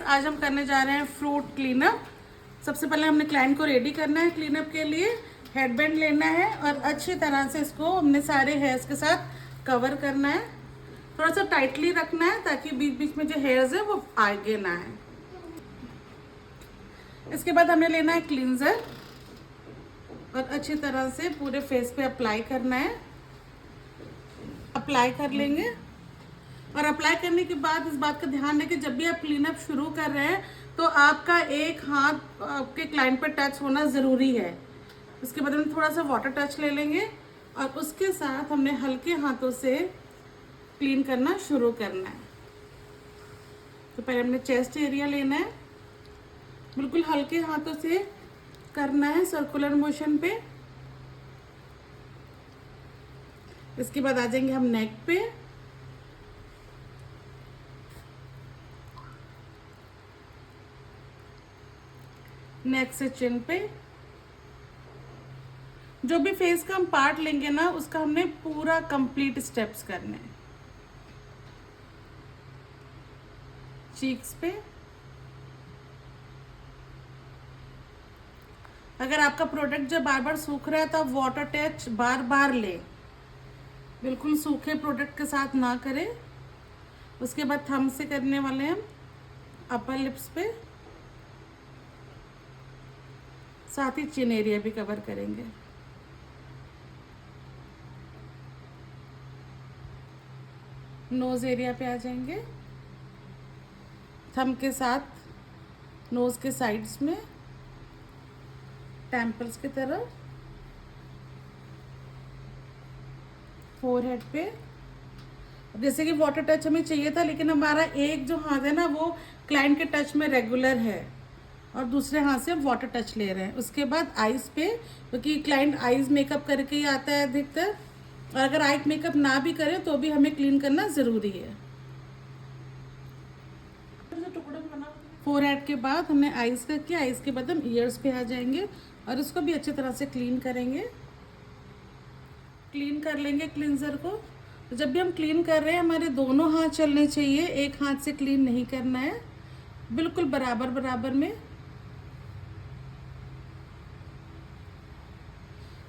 आज हम करने जा रहे हैं फ्रूट क्लीनअप। सबसे पहले हमने क्लाइंट को रेडी करना है क्लीनअप के लिए। हेडबैंड लेना है और अच्छी तरह से इसको हमने सारे हेयर्स के साथ कवर करना है। थोड़ा सा टाइटली रखना है ताकि बीच बीच में जो हेयर्स है वो आगे ना है। इसके बाद हमें लेना है क्लींजर और अच्छी तरह से पूरे फेस पे अप्लाई करना है। अप्लाई कर लेंगे और अप्लाई करने के बाद इस बात का ध्यान रखें जब भी आप क्लीनअप शुरू कर रहे हैं तो आपका एक हाथ आपके क्लाइंट पर टच होना ज़रूरी है। उसके बाद हम थोड़ा सा वाटर टच ले लेंगे और उसके साथ हमने हल्के हाथों से क्लीन करना शुरू करना है। तो पहले हमने चेस्ट एरिया लेना है, बिल्कुल हल्के हाथों से करना है सर्कुलर मोशन पे। इसके बाद आ जाएंगे हम नेक पे, नेक से चिन पे। जो भी फेस का हम पार्ट लेंगे ना उसका हमने पूरा कंप्लीट स्टेप्स करने हैं। चीक्स पे, अगर आपका प्रोडक्ट जब बार बार सूख रहा है तो आप वाटर टच बार बार ले, बिल्कुल सूखे प्रोडक्ट के साथ ना करें। उसके बाद थंब से करने वाले हम अपर लिप्स पे, साथ ही चिन एरिया भी कवर करेंगे। नोज एरिया पे आ जाएंगे, थंब के साथ नोज के साइड्स में, टेम्पल्स की तरफ, फोरहेड पे। जैसे कि वाटर टच हमें चाहिए था लेकिन हमारा एक जो हाथ है ना वो क्लाइंट के टच में रेगुलर है और दूसरे हाथ से हम वाटर टच ले रहे हैं। उसके बाद आईज पे, क्योंकि क्लाइंट आईज मेकअप करके ही आता है अधिकतर, और अगर आई मेकअप ना भी करें तो भी हमें क्लीन करना ज़रूरी है। फोरहेड के बाद हमने आईज का किया, आईज के बाद हम ईयर्स पे आ जाएंगे और इसको भी अच्छी तरह से क्लीन करेंगे। क्लीन कर लेंगे क्लींजर को। तो जब भी हम क्लीन कर रहे हैं हमारे दोनों हाथ चलने चाहिए, एक हाथ से क्लीन नहीं करना है, बिल्कुल बराबर बराबर में।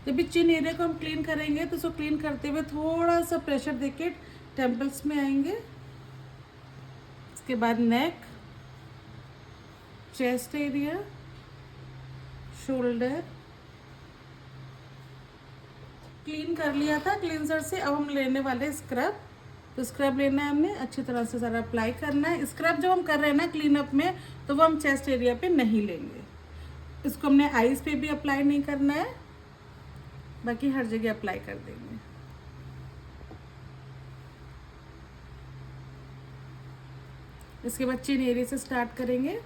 जब भी चिन एरिया को हम क्लीन करेंगे तो उसको क्लीन करते हुए थोड़ा सा प्रेशर देके टेम्पल्स में आएंगे। इसके बाद नेक, चेस्ट एरिया, शोल्डर। क्लीन कर लिया था क्लींजर से। अब हम लेने वाले स्क्रब। तो स्क्रब लेना है हमने, अच्छी तरह से सारा अप्लाई करना है। स्क्रब जब हम कर रहे हैं ना क्लीनअप में तो वो हम चेस्ट एरिया पे नहीं लेंगे। इसको हमने आईज पे भी अप्लाई नहीं करना है, बाकी हर जगह अप्लाई कर देंगे। इसके बाद चिन एरिया से स्टार्ट करेंगे।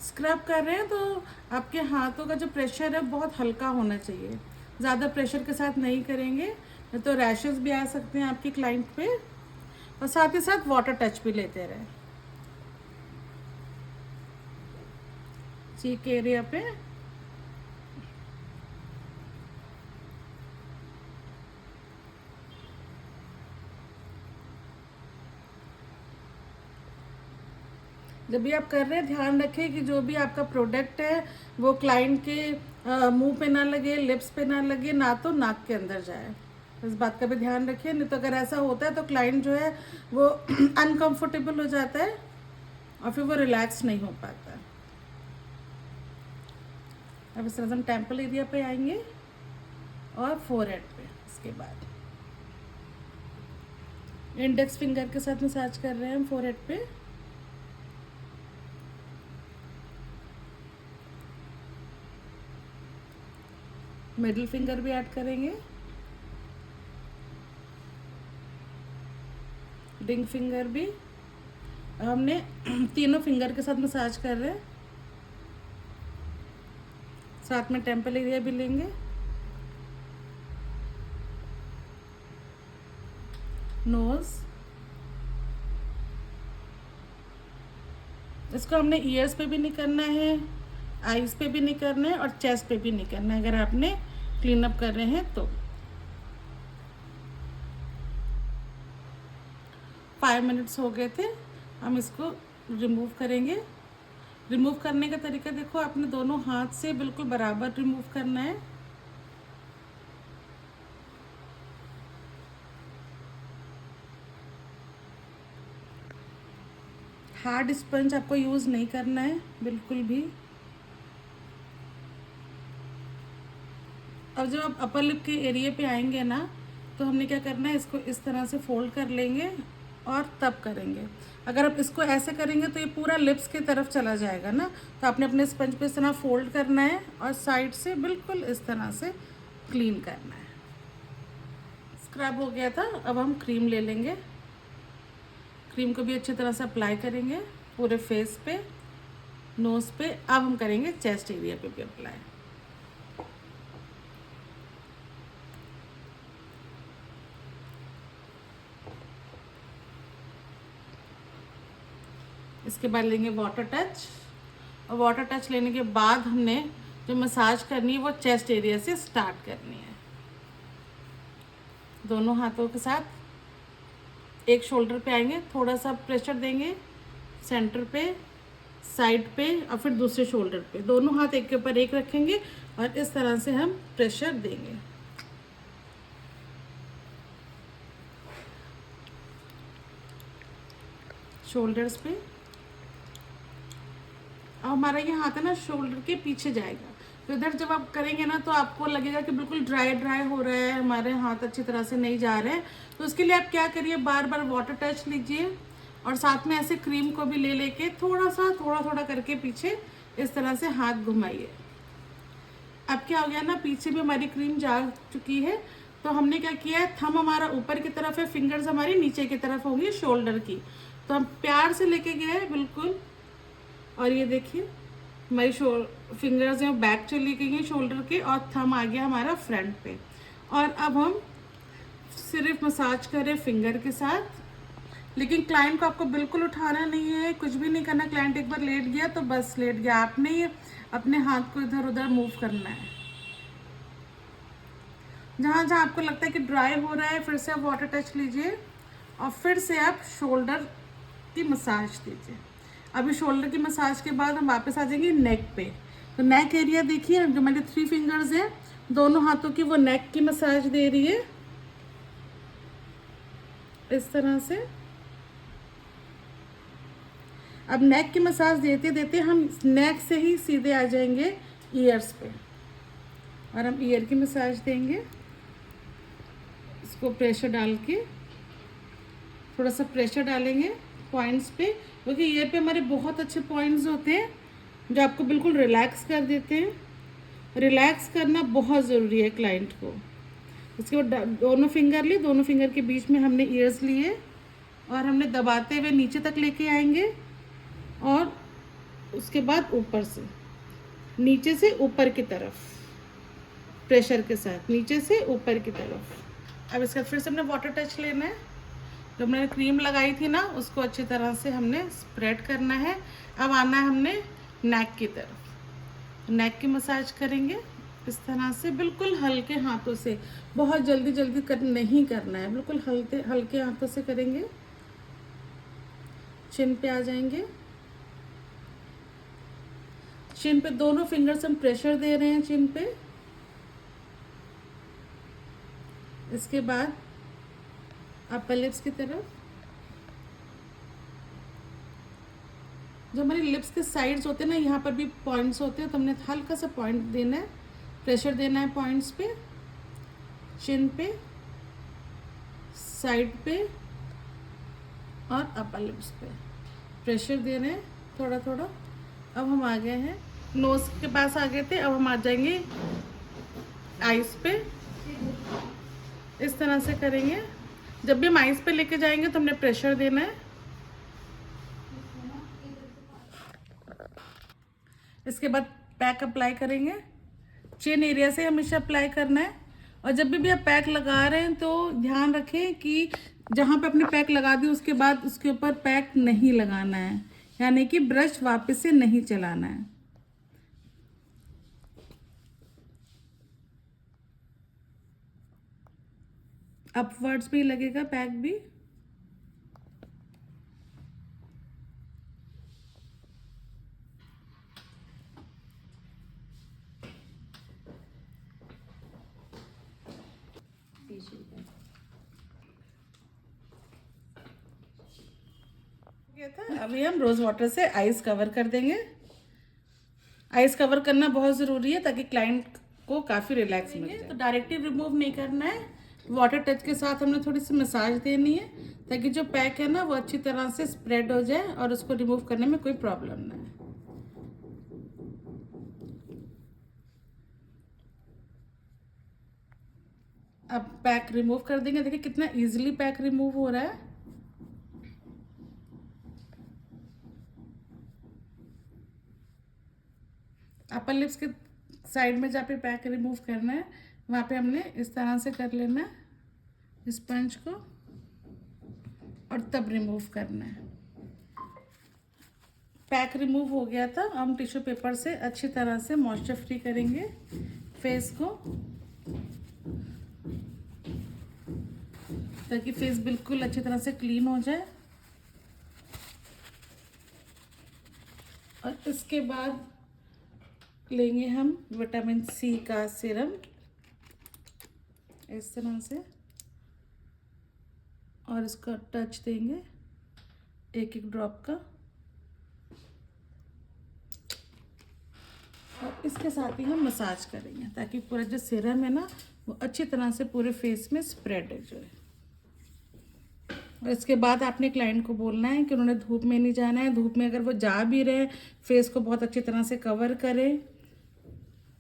स्क्रब कर रहे हैं तो आपके हाथों का जो प्रेशर है बहुत हल्का होना चाहिए, ज़्यादा प्रेशर के साथ नहीं करेंगे तो रैशेस भी आ सकते हैं आपकी क्लाइंट पे। और साथ ही साथ वाटर टच भी लेते रहे चीक एरिया पे। जब भी आप कर रहे हैं ध्यान रखें कि जो भी आपका प्रोडक्ट है वो क्लाइंट के मुंह पे ना लगे, लिप्स पे ना लगे, ना तो नाक के अंदर जाए। इस बात का भी ध्यान रखिए, नहीं तो अगर ऐसा होता है तो क्लाइंट जो है वो अनकंफर्टेबल हो जाता है और फिर वो रिलैक्स नहीं हो पाता। अब इस तरह से हम टेम्पल एरिया पे आएंगे और फोरहेड पे। इसके बाद इंडेक्स फिंगर के साथ मसाज कर रहे हैं हम फोरहेड पे। मिडिल फिंगर भी ऐड करेंगे, रिंग फिंगर भी। हमने तीनों फिंगर के साथ मसाज कर रहे हैं, साथ में टेम्पल एरिया भी लेंगे। नोज, इसको हमने ईयर्स पे भी नहीं करना है, आईज पे भी नहीं करना है और चेस्ट पे भी नहीं करना है अगर आपने क्लीनअप कर रहे हैं तो। 5 मिनट्स हो गए थे, हम इसको रिमूव करेंगे। रिमूव करने का तरीका देखो, आपने दोनों हाथ से बिल्कुल बराबर रिमूव करना है। हार्ड स्पंज आपको यूज़ नहीं करना है बिल्कुल भी। अब जब आप अपर लिप के एरिया पे आएंगे ना, तो हमने क्या करना है, इसको इस तरह से फोल्ड कर लेंगे और तब करेंगे। अगर आप इसको ऐसे करेंगे तो ये पूरा लिप्स की तरफ चला जाएगा ना, तो आपने अपने स्पंज पे इस तरह फोल्ड करना है और साइड से बिल्कुल इस तरह से क्लीन करना है। स्क्रब हो गया था, अब हम क्रीम ले लेंगे। क्रीम को भी अच्छी तरह से अप्लाई करेंगे पूरे फेस पे, नोज़ पे। अब हम करेंगे चेस्ट एरिया पे भी अप्लाई। इसके बाद लेंगे वाटर टच, और वाटर टच लेने के बाद हमने जो मसाज करनी है वो चेस्ट एरिया से स्टार्ट करनी है। दोनों हाथों के साथ एक शोल्डर पे आएंगे, थोड़ा सा प्रेशर देंगे सेंटर पे, साइड पे, और फिर दूसरे शोल्डर पे। दोनों हाथ एक के ऊपर एक रखेंगे और इस तरह से हम प्रेशर देंगे। शोल्डर्स पे। अब हमारा ये हाथ है ना शोल्डर के पीछे जाएगा, तो इधर जब आप करेंगे ना तो आपको लगेगा कि बिल्कुल ड्राई ड्राई हो रहा है, हमारे हाथ अच्छी तरह से नहीं जा रहे हैं। तो उसके लिए आप क्या करिए, बार बार वाटर टच लीजिए और साथ में ऐसे क्रीम को भी ले लेके थोड़ा थोड़ा करके पीछे इस तरह से हाथ घुमाइए। अब क्या हो गया ना, पीछे भी हमारी क्रीम जा चुकी है। तो हमने क्या किया है, थंब हमारा ऊपर की तरफ है, फिंगर्स हमारी नीचे की तरफ होंगी शोल्डर की। तो हम प्यार से लेके गए बिल्कुल, और ये देखिए हमारी फिंगर्स हैं बैक चली गई हैं शोल्डर के, और थंब आ गया हमारा फ्रंट पे। और अब हम सिर्फ मसाज करें फिंगर के साथ। लेकिन क्लाइंट को आपको बिल्कुल उठाना नहीं है, कुछ भी नहीं करना। क्लाइंट एक बार लेट गया तो बस लेट गया, आपने अपने हाथ को इधर उधर मूव करना है। जहाँ जहाँ आपको लगता है कि ड्राई हो रहा है, फिर से आप वाटर टच लीजिए और फिर से आप शोल्डर की मसाज दीजिए। अभी शोल्डर की मसाज के बाद हम वापस आ जाएंगे नेक पे। तो नेक एरिया देखिए, जो मेरे 3 फिंगर्स हैं दोनों हाथों की, वो नेक की मसाज दे रही है इस तरह से। अब नेक की मसाज देते देते हम नेक से ही सीधे आ जाएंगे ईयर्स पे, और हम ईयर की मसाज देंगे। इसको प्रेशर डाल के, थोड़ा सा प्रेशर डालेंगे पॉइंट्स पे, क्योंकि ईयर पे हमारे बहुत अच्छे पॉइंट्स होते हैं जो आपको बिल्कुल रिलैक्स कर देते हैं। रिलैक्स करना बहुत ज़रूरी है क्लाइंट को। उसके बाद दोनों फिंगर लिए, दोनों फिंगर के बीच में हमने ईयर्स लिए और हमने दबाते हुए नीचे तक लेके आएंगे, और उसके बाद ऊपर से, नीचे से ऊपर की तरफ, प्रेशर के साथ नीचे से ऊपर की तरफ। अब इसका फिर से हमने वाटर टच लेना है। जो हमने क्रीम लगाई थी ना, उसको अच्छी तरह से हमने स्प्रेड करना है। अब आना है हमने नेक की तरफ। नेक की मसाज करेंगे इस तरह से, बिल्कुल हल्के हाथों से, बहुत जल्दी जल्दी नहीं करना है, बिल्कुल हल्के हल्के हाथों से करेंगे। चिन पे आ जाएंगे, चिन पे दोनों फिंगर से हम प्रेशर दे रहे हैं चिन पे। इसके बाद अपर लिप्स की तरफ, जो हमारी लिप्स के साइड्स होते हैं ना, यहाँ पर भी पॉइंट्स होते हैं, तो हमने हल्का सा पॉइंट देना है, प्रेशर देना है पॉइंट्स पे, चिन पे, साइड पे और अपर लिप्स पे प्रेशर दे रहे हैं थोड़ा थोड़ा। अब हम आ गए हैं नोज के पास आ गए थे, अब हम आ जाएंगे आइस पे। इस तरह से करेंगे। जब भी हम आइस पे लेके जाएंगे तो हमने प्रेशर देना है। इसके बाद पैक अप्लाई करेंगे। चिन एरिया से हमेशा अप्लाई करना है। और जब भी आप पैक लगा रहे हैं तो ध्यान रखें कि जहाँ पे आपने पैक लगा दी उसके बाद उसके ऊपर पैक नहीं लगाना है, यानी कि ब्रश वापस से नहीं चलाना है। अपवर्ड्स भी लगेगा पैक भी। गया था। अभी हम रोज वाटर से आइस कवर कर देंगे। आइस कवर करना बहुत ज़रूरी है ताकि क्लाइंट को काफ़ी रिलैक्स मिले। तो डायरेक्टली रिमूव नहीं करना है, वाटर टच के साथ हमने थोड़ी सी मसाज देनी है ताकि जो पैक है ना वो अच्छी तरह से स्प्रेड हो जाए और उसको रिमूव करने में कोई प्रॉब्लम ना है। अब पैक रिमूव कर देंगे। देखिए कितना इजीली पैक रिमूव हो रहा है। अपर लिप्स के साइड में जहाँ पे पैक रिमूव करना है वहाँ पे हमने इस तरह से कर लेना है स्पंज को और तब रिमूव करना है। पैक रिमूव हो गया था। हम टिश्यू पेपर से अच्छी तरह से मॉइस्चर फ्री करेंगे फेस को ताकि फेस बिल्कुल अच्छी तरह से क्लीन हो जाए। और इसके बाद लेंगे हम विटामिन सी का सीरम इस तरह से और इसका टच देंगे एक एक ड्रॉप का और इसके साथ ही हम मसाज करेंगे ताकि पूरा जो सीरम है ना वो अच्छी तरह से पूरे फेस में स्प्रेड हो जाए। और इसके बाद आपने क्लाइंट को बोलना है कि उन्होंने धूप में नहीं जाना है। धूप में अगर वो जा भी रहे फेस को बहुत अच्छी तरह से कवर करें।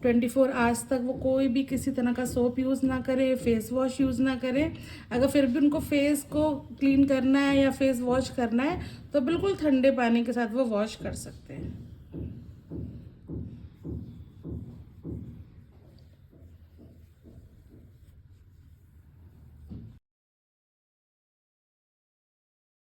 24 आवर्स तक वो कोई भी किसी तरह का सोप यूज़ ना करे, फेस वॉश यूज़ ना करें। अगर फिर भी उनको फेस को क्लीन करना है या फेस वॉश करना है तो बिल्कुल ठंडे पानी के साथ वो वॉश कर सकते हैं।